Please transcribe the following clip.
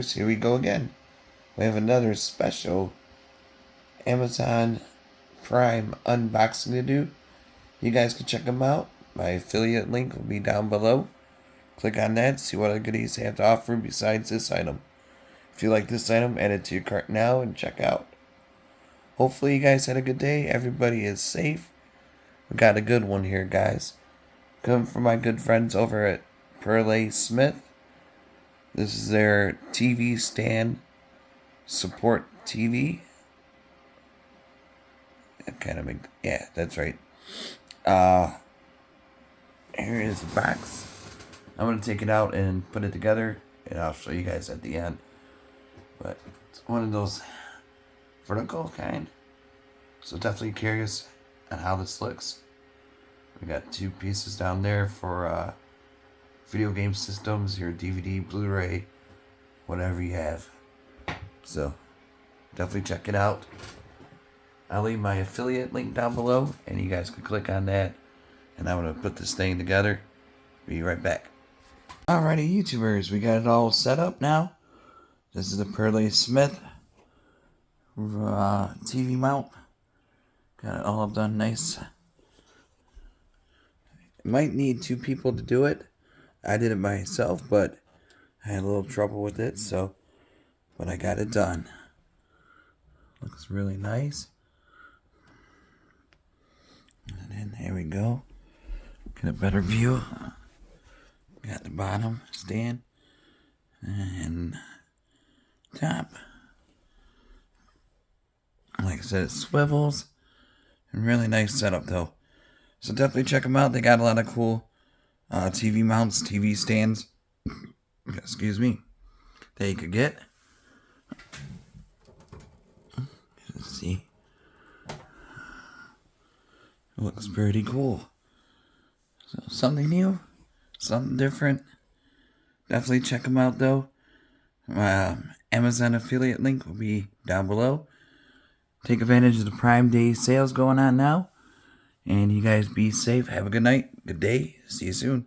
YouTubers, here we go again. We have another special Amazon Prime unboxing to do. You guys can check them out. My affiliate link will be down below. Click on that, see what other goodies they have to offer besides this item. If you like this item, add it to your cart now and check out. Hopefully you guys had a good day. Everybody is safe. We got a good one here, guys. Coming from my good friends over at PERLESMITH. This is their TV stand support TV. Yeah, that's right. Here is the box. I'm going to take it out and put it together, and I'll show you guys at the end. But it's one of those vertical kind. So definitely curious on how this looks. We got two pieces down there for video game systems, your DVD, Blu-ray, whatever you have. So definitely check it out. I'll leave my affiliate link down below, and you guys can click on that. And I'm going to put this thing together. Be right back. Alrighty, YouTubers, we got it all set up now. This is the PERLESMITH TV mount. Got it all done nice. Might need two people to do it. I did it myself, but I had a little trouble with it, but I got it done. Looks really nice. And then here we go. Get a better view. Got the bottom stand and top. Like I said, it swivels. And really nice setup though. So definitely check them out. They got a lot of cool TV mounts, TV stands. Excuse me. That you could get. Let's see. It looks pretty cool. So something new, something different. Definitely check them out though. Amazon affiliate link will be down below. Take advantage of the Prime Day sales going on now. And you guys be safe. Have a good night. Good day. See you soon.